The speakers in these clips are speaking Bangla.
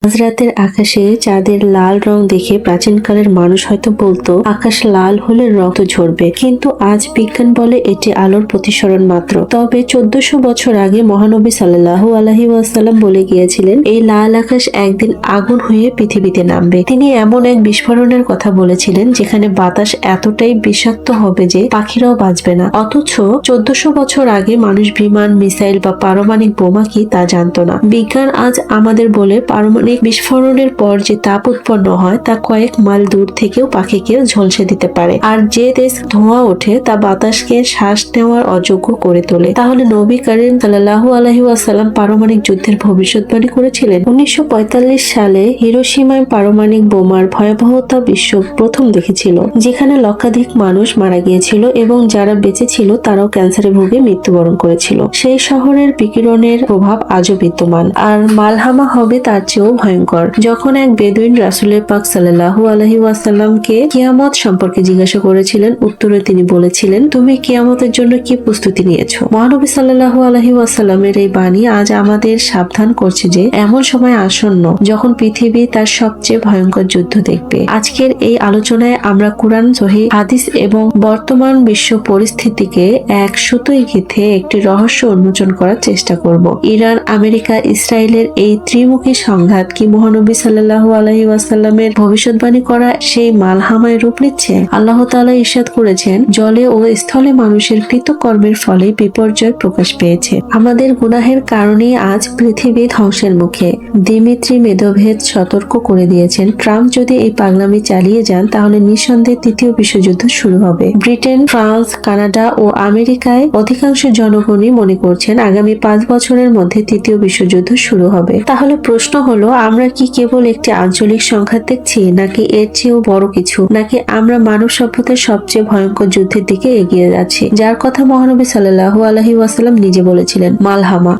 মাঝরাতের আকাশে চাঁদের লাল রং দেখে প্রাচীনকালের মানুষ হয়তো বলতো আকাশ লাল হলে রক্ত ঝরবে, কিন্তু আজ বিজ্ঞান বলে এটি আলোর প্রতিসরণ মাত্র। তবে 1400 বছর আগে মহানবী সাল্লাল্লাহু আলাইহি ওয়াসাল্লাম বলে গিয়েছিলেন এই লাল আকাশ একদিন আগুন হয়ে পৃথিবীতে নামবে। তিনি এমন এক বিস্ফোরণের কথা বলেছিলেন যেখানে বাতাস এতটাই বিষাক্ত হবে যে পাখিরাও বাঁচবে না। অথচ 1400 বছর আগে মানুষ বিমান, মিসাইল বা পারমাণবিক বোমা কি তা জানতো না। বিজ্ঞান আজ আমাদের বলে পারমাণবিক বিস্ফোরণের পর যে তাপ উৎপন্ন হয় তা কয়েক মাইল দূর থেকেও পাখিকে ঝলসে দিতে পারে, আর যে দেশ ধোঁয়া ওঠে তা বাতাসকে শ্বাস নেওয়ার অযোগ্য করে তোলে। তাহলে নবী করিম সাল্লাল্লাহু আলাইহি ওয়াসাল্লাম পারমাণবিক যুদ্ধের ভবিষ্যৎবাণী করেছিলেন। 1945 সালে হিরোশিমায় পারমাণবিক বোমার ভয়াবহতা বিশ্ব প্রথম দেখেছিল, যেখানে লক্ষাধিক মানুষ মারা গিয়েছিল এবং যারা বেঁচে ছিল তারাও ক্যান্সারে ভুগে মৃত্যুবরণ করেছিল। সেই শহরের বিকিরণের প্রভাব আজও বিদ্যমান, আর মালহামা হবে তার চেয়েও ভয়ঙ্কর। যখন এক বেদুইন রাসূলের পাক সাল্লাল্লাহু আলাইহি ওয়াসাল্লামকে কিয়ামত সম্পর্কে জিজ্ঞাসা করেছিলেন, উত্তরে তিনি বলেছিলেন, তুমি কিয়ামতের জন্য কি প্রস্তুতি নিয়েছো? মহানবী সাল্লাল্লাহু আলাইহি ওয়াসাল্লামের এই বাণী আজ আমাদের সাবধান করছে যে এমন সময় আসন্ন যখন পৃথিবী তার সবচেয়ে ভয়ঙ্কর যুদ্ধ দেখবে। আজকের এই আলোচনায় আমরা কুরআন, সহিহ হাদিস এবং বর্তমান বিশ্ব পরিস্থিতিকে এক সুতোয় গেঁথে একটি রহস্য উন্মোচন করার চেষ্টা করব। ইরান, আমেরিকা, ইসরায়েলের এই ত্রিমুখী সংঘাত কি মহানবী সাল্লাল্লাহু আলাইহি ওয়াসাল্লামের ভবিষ্যৎবাণী করা সেই মালহামায় রূপ নিচ্ছে? আল্লাহ তাআলা ইরশাদ করেছেন, জলে ও স্থলে মানুষের কৃতকর্মের ফলে বিপর্যয় প্রকাশ পেয়েছে। আমাদের গুনাহের কারণেই আজ পৃথিবী ধ্বংসের মুখে। দিমিত্রি মেদভেদ সতর্ক করে দিয়েছেন, ট্রাম্প যদি এই পাগলামি চালিয়ে যান তাহলে নিঃসন্দেহে তৃতীয় বিশ্বযুদ্ধ শুরু হবে। ব্রিটেন, ফ্রান্স, কানাডা ও আমেরিকায় অধিকাংশ জনগণই মনে করছেন আগামী 5 বছরের মধ্যে তৃতীয় বিশ্বযুদ্ধ শুরু হবে। তাহলে প্রশ্ন হলো, আমরা কি কেবল একটি আঞ্চলিক সংঘাত দেখছি, নাকি এর চেয়েও বড় কিছু? নাকি আমরা মানব সভ্যতার সবচেয়ে ভয়ঙ্কর যুদ্ধের দিকে এগিয়ে যাচ্ছি, যার কথা মহানবী সাল্লাল্লাহু আলাইহি ওয়াসাল্লাম নিজে বলেছিলেন?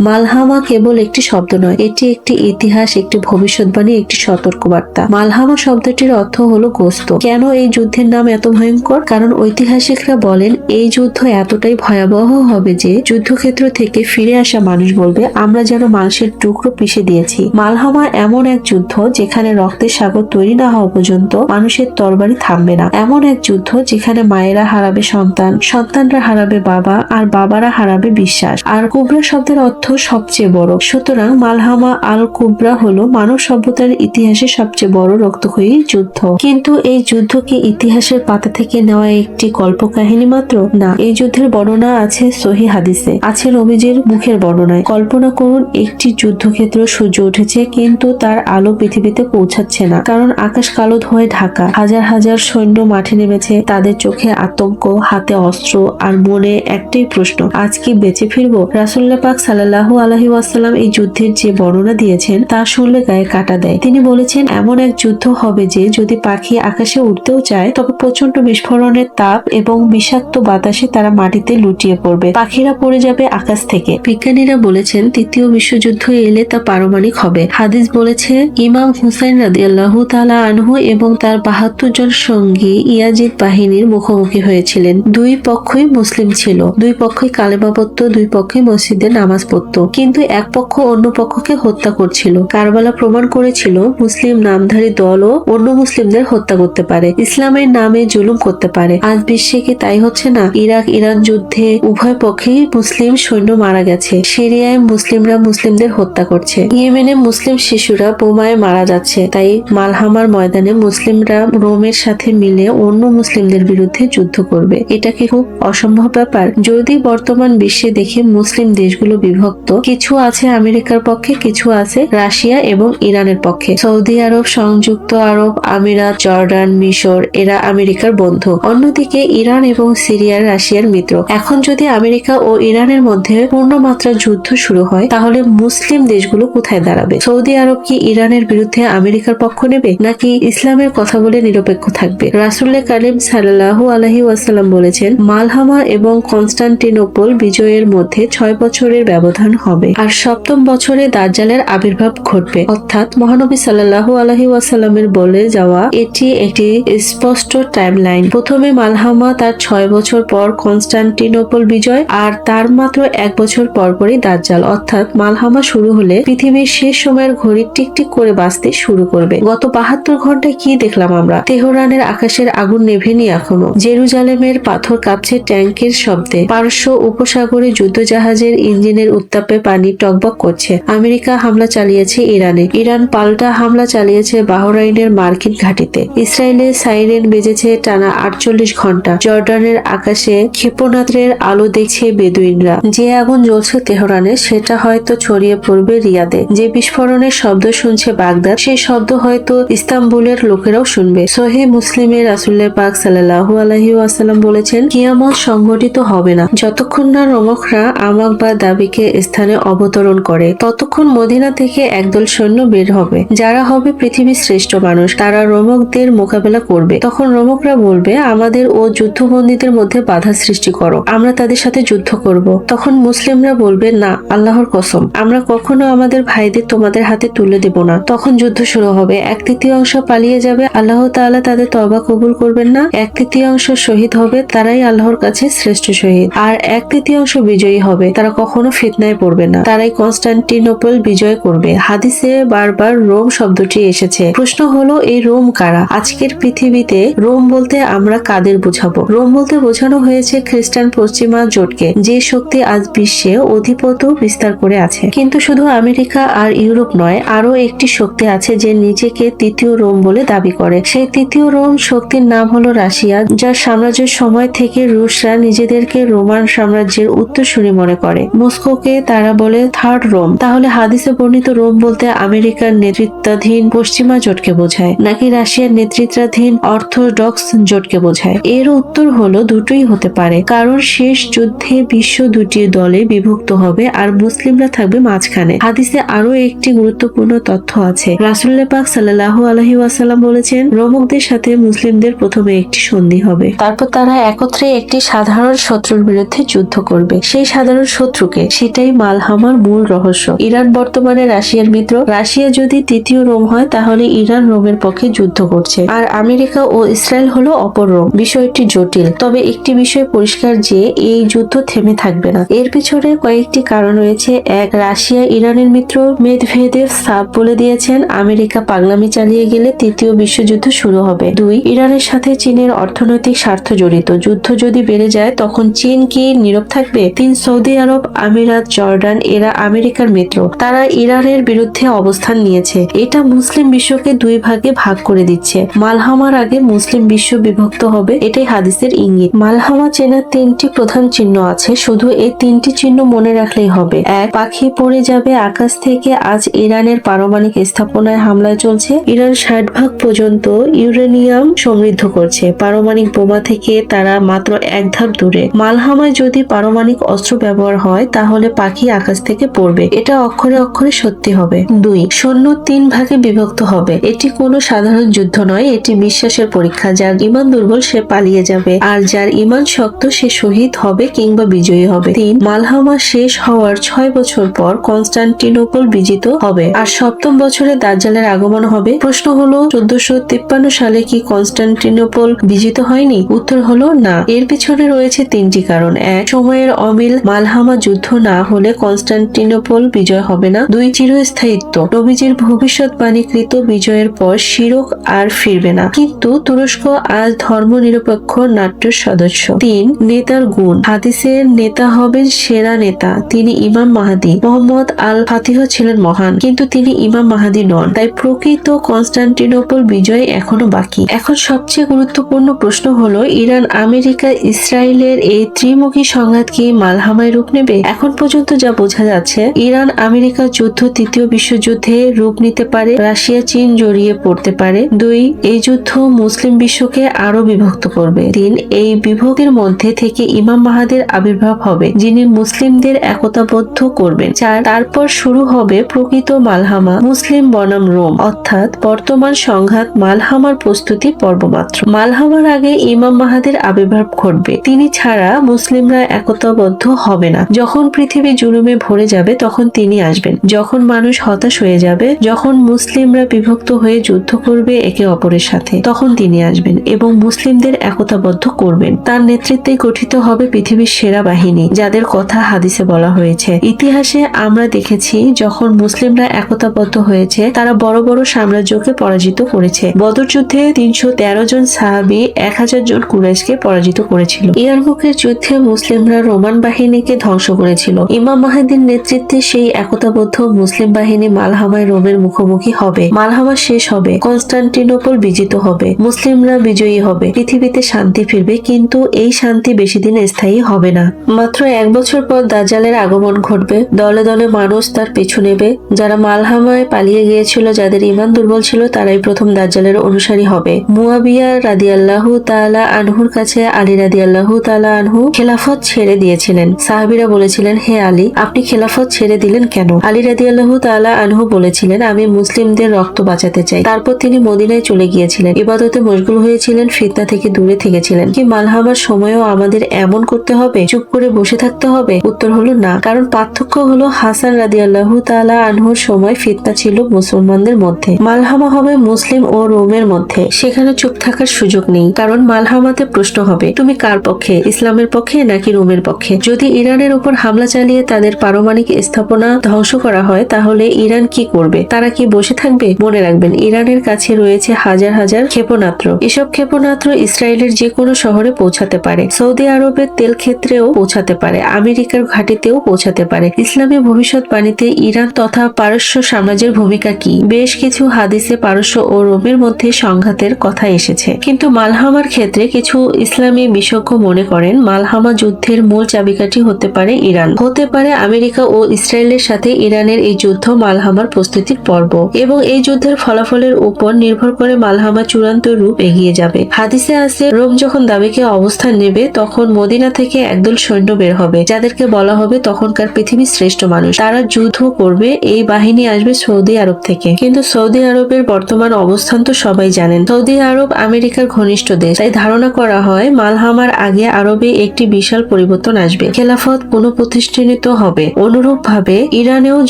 মালহামা কেবল একটি শব্দ নয়, এটি একটি ইতিহাস, একটি ভবিষ্যৎবাণী, একটি সতর্কবার্তা। মালহামা শব্দটির অর্থ হলো গোস্ত। কেন এই যুদ্ধের নাম এত ভয়ঙ্কর? কারণ ঐতিহাসিকরা বলেন এই যুদ্ধ এতটাই ভয়াবহ হবে যে যুদ্ধক্ষেত্র থেকে ফিরে আসা মানুষ বলবে, আমরা যেন মাংসের টুকরো পিষে দিয়েছি। মালহামা এমন এক যুদ্ধ যেখানে রক্তের সাগর তৈরি না হওয়া পর্যন্ত মানুষের তরবারি থামবে না। এমন এক যুদ্ধ যেখানে মায়েরা হারাবে সন্তান, সন্তানরা হারাবে বাবা, আর বাবারা হারাবে বিশ্বাস। আর কুবরা শব্দের অর্থ সবচেয়ে বড়। সুতরাং মালহামা আল কুবরা হলো মানব সভ্যতার ইতিহাসে সবচেয়ে বড় রক্তক্ষয়ী যুদ্ধ। কিন্তু এই যুদ্ধ কি ইতিহাসের পাতা থেকে নেওয়া একটি কল্পকাহিনী মাত্র? না, এই যুদ্ধের বর্ণনা আছে সহিহ হাদিসে, আছে নবীজির মুখের বর্ণনায়। কল্পনা করুন, একটি যুদ্ধক্ষেত্র, সূর্য উঠেছে কিন্তু তার আলো পৃথিবীতে পৌঁছাচ্ছে না, কারণ আকাশ কালো ধোঁয়ায় ঢাকা। হাজার হাজার সৈন্য মাঠে নেমেছে, তাদের চোখে আতঙ্ক, হাতে অস্ত্র, আর মনে একটাই প্রশ্ন, আজ কি বেঁচে ফিরবো? রাসূলুল্লাহ পাক সাল্লাল্লাহু আলাইহি ওয়াসাল্লাম এই যুদ্ধের যে বর্ণনা দিয়েছেন তা শুনলে গায়ে কাঁটা দেয়। তিনি বলেছেন, এমন এক যুদ্ধ হবে যে যদি পাখি আকাশে উঠতেও চায় তবে প্রচন্ড বিস্ফোরণের তাপ এবং বিষাক্ত বাতাসে তারা মাটিতে লুটিয়ে পড়বে, পাখিরা পড়ে যাবে আকাশ থেকে। বিজ্ঞানীরা বলেছেন তৃতীয় বিশ্বযুদ্ধ এলে তা পারমাণবিক হবে। হাদিস বলেছে, ইমাম হুসাইন রাদিয়াল্লাহু তাআলা আনহু এবং তার 72 জন সঙ্গী ইয়াজিদ বাহিনীর মুখোমুখি হয়েছিলেন। দুই পক্ষই মুসলিম ছিল, দুই পক্ষই কালেমা পড়ত, দুই পক্ষই মসজিদে নামাজ পড়ত, কিন্তু এক পক্ষ অন্য পক্ষকে হত্যা করছিল। কারবালা প্রমাণ করেছিল মুসলিম নামধারী দলও অন্য মুসলিমদের হত্যা করতে পারে, ইসলামের নামে জুলুম করতে পারে। আজ বিশ্বে কি তাই হচ্ছে না? ইরাক ইরান যুদ্ধে উভয় পক্ষেই মুসলিম সৈন্য মারা গেছে। সিরিয়ায় মুসলিমরা মুসলিমদের হত্যা করছে, ইয়েমেনে মুসলিম শিশুরা বোমায় মারা যাচ্ছে। তাই মালহামার ময়দানে মুসলিমরা রোমের সাথে মিলে অন্য মুসলিমদের বিরুদ্ধে যুদ্ধ করবে। এটা কি খুব অসম্ভব ব্যাপার? যদি বর্তমান বিশ্বে দেখি মুসলিম দেশগুলো বিভক্ত, কিছু আছে আমেরিকার পক্ষে, কিছু আছে রাশিয়া এবং ইরানের পক্ষে। সৌদি আরব, সংযুক্ত আরব আমিরাত, জর্ডান, মিশর এরা আমেরিকার বন্ধু, অন্যদিকে ইরান এবং সিরিয়ার রাশিয়ার মিত্র। এখন যদি আমেরিকা ও ইরানের মধ্যে পূর্ণমাত্রা যুদ্ধ শুরু হয় তাহলে মুসলিম দেশগুলো কোথায় দাঁড়াবে? সৌদি আরব কি ইরানের বিরুদ্ধে আমেরিকার পক্ষ নেবে, নাকি ইসলামের কথা বলে নিরপেক্ষ থাকবে? রাসূলুল্লাহ কারীম সাল্লাল্লাহু আলাইহি ওয়াসাল্লাম বলেছেন, মালহামা এবং কনস্টান্টিনোপল বিজয়ের মধ্যে 6 বছরের ব্যবধান হবে, আর 7ম বছরে দাজ্জালের আবির্ভাব ঘটবে। অর্থাৎ মহানবী সাল্লাল্লাহু আলাইহি ওয়াসাল্লামের বলে যাওয়া এটি একটি স্পষ্ট টাইমলাইন। প্রথমে মালহামা, তার 6 বছর পর কনস্টান্টিনোপল বিজয়, আর তার মাত্র 1 বছর পরপরই দাজ্জাল। অর্থাৎ মালহামা শুরু হলে পৃথিবীর শেষ সময়ের ঘড়ির একটি একটি করে বাঁচতে শুরু করবে। গত 72 ঘন্টায় কি দেখলাম আমরা? তেহরানের আকাশের আগুন নেভেনি এখনো। জেরুজালেমের পাথর কাঁপছে ট্যাঙ্কের শব্দে। পারস্য উপসাগরে যুদ্ধজাহাজের ইঞ্জিনের উত্তাপে পানি টকবক করছে। আমেরিকা হামলা চালিয়েছে ইরানে। ইরান পাল্টা হামলা চালিয়েছে বাহরাইনের মার্কিন ঘাঁটিতে। ইসরায়েলে সাইরেন বেজেছে টানা 48 ঘন্টা। জর্ডানের আকাশে ক্ষেপণাস্ত্রের আলো দেখছে বেদুইনরা। যে আগুন জ্বলছে তেহরানে সেটা হয়তো ছড়িয়ে পড়বে রিয়াদে। যে বিস্ফোরণের শব্দ শুনছে বাগদাদ, সেই শব্দ হয়তো ইস্তাম্বুলের লোকেরাও শুনবে। সহিহ মুসলিমে রাসূলুল্লাহ পাক সাল্লাল্লাহু আলাইহি ওয়াসাল্লাম বলেছেন, কিয়ামত সংঘটিত হবে না যতক্ষণ না রোমকরা আমাক বা দাবিকে স্থানে অবতরণ করে। ততক্ষণ মদিনা থেকে একদল সৈন্য বের হবে, যারা হবে পৃথিবীর শ্রেষ্ঠ মানুষ। তারা রোমকদের মোকাবেলা করবে। তখন রোমকরা বলবে, আমাদের ও যুদ্ধবন্দীদের মধ্যে বাধা সৃষ্টি করো, আমরা তাদের সাথে যুদ্ধ করব। তখন মুসলিমরা বলবে, না, আল্লাহর কসম, আমরা কখনো আমাদের ভাইদের তোমাদের হাতে তুলে দেব না। তখন যুদ্ধ শুরু হবে। 1/3 পালিয়ে যাবে, আল্লাহ তাআলা তাদের তওবা কবুল করবেন না। 1/3 শহীদ হবে, তারাই আল্লাহর কাছে শ্রেষ্ঠ শহীদ। আর 1/3 বিজয়ী হবে, তারা কখনো ফিতনায় পড়বে না, তারাই কনস্টান্টিনোপল বিজয় করবে। হাদিসে বারবার রোম শব্দটি এসেছে। প্রশ্ন হলো, এই রোম কারা? আজকের পৃথিবীতে রোম বলতে আমরা কাদের বোঝাবো? রোম বলতে বোঝানো হয়েছে খ্রিস্টান পশ্চিমা জোটকে, যে শক্তি আজ বিশ্বে আধিপত্য বিস্তার করে আছে। কিন্তু শুধু আমেরিকা আর ইউরোপ নয়, আরো একটি শক্তি আছে যে নিজেকে তৃতীয় রোম বলে দাবি করে। সেই তৃতীয় রোম শক্তির নাম হলো রাশিয়া, যার সাম্রাজ্যের সময় থেকে রুশরা নিজেদেরকে রোমান সাম্রাজ্যের উত্তরসূরি মনে করে। মস্কোকে তারা বলে থার্ড রোম। তাহলে হাদিসে বর্ণিত রোম বলতে আমেরিকার নেতৃত্বাধীন পশ্চিমা জোটকে বোঝায়, নাকি রাশিয়ার নেতৃত্বাধীন অর্থোডক্স জোটকে বোঝায়? এর উত্তর হলো দুটোই হতে পারে, কারণ শেষ যুদ্ধে বিশ্ব দুটি দলে বিভক্ত হবে আর মুসলিমরা থাকবে মাঝখানে। হাদিসে আরো একটি গুরুত্বপূর্ণ তথ্য আছে। রাসূলুল্লাহ পাক সাল্লাল্লাহু আলাইহি ওয়াসাল্লাম বলেছেন, রোমকদের সাথে মুসলিমদের প্রথমে একটি সন্ধি হবে, তারপর তারা একত্রে একটি সাধারণ শত্রুর বিরুদ্ধে যুদ্ধ করবে। সেই সাধারণ শত্রুকে, সেটাই মালহামার মূল রহস্য। ইরান বর্তমানে রাশিয়ার মিত্র। রাশিয়া যদি তৃতীয় রোম হয়, তাহলে ইরান রোমের পক্ষে যুদ্ধ করছে, আর আমেরিকা ও ইসরায়েল হলো অপর রোম। বিষয়টি জটিল, তবে একটি বিষয় পরিষ্কার যে এই যুদ্ধ থেমে থাকবে না। এর পিছনে কয়েকটি কারণ রয়েছে। এক, রাশিয়া ইরানের মিত্র। মেদভেদেভ সাফ বলে দিয়েছেন, আমেরিকা পাগলামি চালিয়ে গেলে তৃতীয় বিশ্বযুদ্ধ শুরু হবে। 2, ইরানের সাথে চীনের অর্থনৈতিক স্বার্থ জড়িত। যুদ্ধ যদি বেড়ে যায়, তখন চীন কি নীরব থাকবে? 3, সৌদি আরব, আমিরাত, জর্ডান এরা আমেরিকার মিত্র। তারা ইরানের বিরুদ্ধে অবস্থান নিয়েছে। এটা মুসলিম বিশ্বকে 2 ভাগে ভাগ করে দিচ্ছে। মালহামার আগে মুসলিম বিশ্ব বিভক্ত হবে, এটাই হাদিসের ইঙ্গিত। মালহামা চেনার 3টি প্রধান চিহ্ন আছে, শুধু এই 3টি চিহ্ন মনে রাখলেই হবে। 1, পাখি পড়ে যাবে আকাশ থেকে। আজ ইরানের পারমাণবিক স্থাপনায় হামলা চলছে। ইরান 60% পর্যন্ত ইউরেনিয়াম সমৃদ্ধ করছে। পারমাণবিক বোমা থেকে তারা মাত্র 1 ধাপ দূরে। মালহামায় যদি পারমাণবিক অস্ত্র ব্যবহার হয়, তাহলে পাখি আকাশ থেকে পড়বে। এটা অক্ষরে অক্ষরে সত্যি হবে। 2, সৈন্য 3 ভাগে বিভক্ত হবে। এটি কোনো সাধারণ যুদ্ধ নয়, এটি বিশ্বাসের পরীক্ষা। যার ঈমান দুর্বল সে পালিয়ে যাবে, আর যার ঈমান শক্ত সে শহীদ হবে কিংবা বিজয়ী হবে। 3, মালহামা শেষ হওয়ার 6 বছর পর কনস্টান্টিনোপল বিজিত হবে, আর 7ম বছরে দাজ্জালের আগমন হবে। প্রশ্ন হলো, 1453 সালে কি কনস্টান্টিনোপল বিজিত হয়নি? উত্তর হলো না। এর পিছনে রয়েছে 3টি কারণ। 1, সময়ের অমিল। মালহামা যুদ্ধ না হলে কনস্টান্টিনোপল বিজয় হবে না। 2, চিরস্থায়িত্ব। নবীজির ভবিষ্যৎবাণীকৃত বিজয়ের পর শিরক আর ফিরবে না। কিন্তু তুরস্ক আজ ধর্মনিরপেক্ষ নাট্যের সদস্য। 3, নেতার গুণ। হাদিসের নেতা হবেন সেরা নেতা, তিনি ইমাম মাহদী। মোহাম্মদ আল ফাতিহ ছিলেন মহান, কিন্তু তিনি ইমাম মাহদী নন। তাই প্রকৃত কনস্টান্টিনোপল বিজয় এখনো বাকি। এখন সবচেয়ে গুরুত্বপূর্ণ প্রশ্ন হলো, ইরান, আমেরিকা, ইসরায়েলের এই ত্রিমুখী সংঘাত কি মালহামায় রূপ নেবে? এখন পর্যন্ত যা বোঝা যাচ্ছে, ইরান আমেরিকা যুদ্ধ তৃতীয় বিশ্বযুদ্ধে রূপ নিতে পারে। রাশিয়া চীন জড়িয়ে পড়তে পারে। 2, এই যুদ্ধ মুসলিম বিশ্বকে আরো বিভক্ত করবে। 3, এই বিভক্তির মধ্যে থেকে ইমাম মাহদীর আবির্ভাব হবে, যিনি মুসলিমদের একতাবদ্ধ করবেন। 4, তারপর শুরু হবে প্রকৃত মালহামা, মুসলিম বনাম রোম, অর্থাৎ বর্তমান সংঘাত মালহামার প্রস্তুতি পর্ব মাত্র। মালহামার আগে ইমাম মাহদীর আবির্ভাব ঘটবে, তিনি ছাড়া মুসলিমরা একতাবদ্ধ হবে না। যখন পৃথিবী জুলুমে ভরে যাবে, তখন তিনি আসবেন। যখন মানুষ হতাশ হয়ে যাবে, যখন মুসলিমরা বিভক্ত হয়ে যুদ্ধ করবে একে অপরের সাথে, তখন তিনি আসবেন এবং মুসলিমদের একতাবদ্ধ করবেন। তার নেতৃত্বে গঠিত হবে পৃথিবীর সেরা বাহিনী, যাদের কথা হাদিসে বলা হয়েছে। ইতিহাসে আমরা দেখেছি, যখন মুসলিমরা একতা একতাবদ্ধ হয়েছে, তারা বড় বড় সাম্রাজ্যকে পরাজিত করেছে। বদর যুদ্ধে 313 জন সাহাবী 1000 জন কুরাইশকে পরাজিত করেছিল। ইয়ারমুকের যুদ্ধে মুসলিমরা রোমান বাহিনীকে ধ্বংস করেছিল। ইমাম মাহদীর নেতৃত্বে সেই একতাবদ্ধ মুসলিম বাহিনী মালহামায় রোমের মুখোমুখি হবে। মালহামা শেষ হবে, কনস্টান্টিনোপল বিজিত হবে, মুসলিমরা বিজয়ী হবে, পৃথিবীতে শান্তি ফিরবে। কিন্তু এই শান্তি বেশি দিন স্থায়ী হবে না। মাত্র 1 বছর পর দাজ্জালের আগমন ঘটবে। দলে দলে মানুষ তার পিছু নেবে। যারা মালহামায় পালিয়ে গিয়েছিল, যাদের ঈমান দুর্বল ছিল, তারাই প্রথম দাজ্জালের অনুসারী হবে। মুয়াবিয়া রাদিয়াল্লাহু তাআলা আনহুর কাছে আলী রাদিয়াল্লাহু তাআলা আনহু খেলাফত ছেড়ে দিয়েছিলেন। সাহাবীরা বলেছিলেন, হে আলী, আপনি খেলাফত ছেড়ে দিলেন কেন? আলী রাদিয়াল্লাহু তাআলা আনহু বলেছিলেন, আমি মুসলিমদের রক্ত বাঁচাতে চাই। তারপর তিনি মদিনায় চলে গিয়েছিলেন, ইবাদতে মশগুল হয়েছিলেন, ফিতনা থেকে দূরে থেকেছিলেন। কি মালহামার সময়ও আমাদের এমন করতে হবে? চুপ করে বসে থাকতে হবে? উত্তর হলো না। কারণ পার্থক্য হলো হাসান রাদিয়াল্লাহু তাআলা আনহুর সময় ফিতনা ছিল মুসলমানদের মধ্যে, মালহামা হবে মুসলিম ও রোমের মধ্যে। সেখানে চুপ থাকার সুযোগ নেই, কারণ মালহামাতে প্রশ্ন হবে, তুমি কার পক্ষে, ইসলামের পক্ষে নাকি রোমের পক্ষে? যদি ইরানের উপর হামলা চালিয়ে তাদের পারমাণবিক স্থাপনা ধ্বংস করা হয়, তাহলে ইরান কি করবে? তারা কি বসে থাকবে? মনে রাখবেন, ইরানের কাছে রয়েছে হাজার হাজার ক্ষেপণাস্ত্র। এসব ক্ষেপণাস্ত্র ইসরায়েলের যে কোনো শহরে পৌঁছাতে পারে, সৌদি আরবের তেল ক্ষেত্রেও পৌঁছাতে পারে, আমেরিকার ঘাঁটিতেও পৌঁছাতে পারে। ইসলামী ভবিষ্যৎবাণীতে ইরান তথা পারস্য সাম্রাজ্যের ভূমিকা কি? বেশ কিছু হাদিসে পারস্য ও রোমের মধ্যে সংঘাতের কথা এসেছে, কিন্তু মালহামার ক্ষেত্রে কিছু ইসলামী বিশেষজ্ঞ মনে করেন মালহামা যুদ্ধের মূল চাবিকাঠি হতে পারে ইরান, হতে পারে আমেরিকা ও ইসরায়েলের সাথে ইরানের এই যুদ্ধ মালহামার প্রস্তুতির পর্ব, এবং এই যুদ্ধের ফলাফলের উপর নির্ভর করে মালহামা চূড়ান্ত রূপ এগিয়ে যাবে। হাদিসে আছে, রোম যখন দাবিকে অবস্থান নেবে, তখন মদিনা থেকে একদল সৈন্য বের হবে, যাদেরকে বলা হবে তখনকার পৃথিবীর শ্রেষ্ঠ মানুষ। তারা যুদ্ধ করবে। এই বাহিনী আসবে সৌদি আরব থেকে। কিন্তু সৌদি আরবের বর্তমান অবস্থান তো সবাই জানেন। সৌদি আরব আমেরিকার ঘনিষ্ঠ দেশ, তাই ধারণা করা হয় মালহামার আগে আরবে একটি বিশাল পরিবর্তন আসবে, খেলাফত পুনঃপ্রতিষ্ঠিত হবে। অনুরূপ ভাবে ইরানেও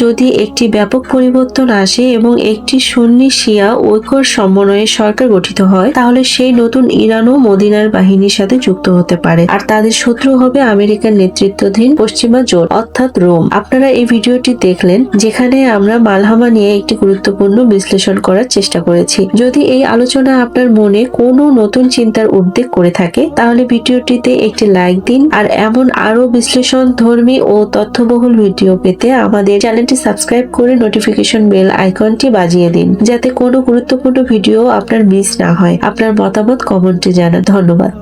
যদি একটি ব্যাপক পরিবর্তন আসে এবং একটি সুন্নি শিয়া ঐক্যর সমন্বয়ে সরকার গঠিত হয়, তাহলে সেই নতুন ইরানও মদিনার বাহিনীর সাথে যুক্ত হতে পারে, আর তাদের শত্রু হবে আমেরিকার নেতৃত্বাধীন পশ্চিমা জোট অর্থাৎ রোম। আপনারা এই ভিডিওটি দেখলেন, যেখানে আমরা মালহামা নিয়ে একটি গুরুত্বপূর্ণ বিশ্লেষণ করার চেষ্টা করেছি। যদি এই আলোচনা আপনার মনে কোনো নতুন চিন্তার উদ্বেগ করে থাকে, তাহলে ভিডিওটিতে একটি লাইক দিন, আর এমন আরো বিশ্লেষণ ধর্মী ও তথ্যবহুল ভিডিও পেতে আমাদের চ্যানেলটি সাবস্ক্রাইব করে নোটিফিকেশন বেল আইকনটি বাজিয়ে দিন, যাতে কোনো গুরুত্বপূর্ণ ভিডিও আপনার মিস না হয়। আপনার মতামত কমেন্টে জানান। ধন্যবাদ।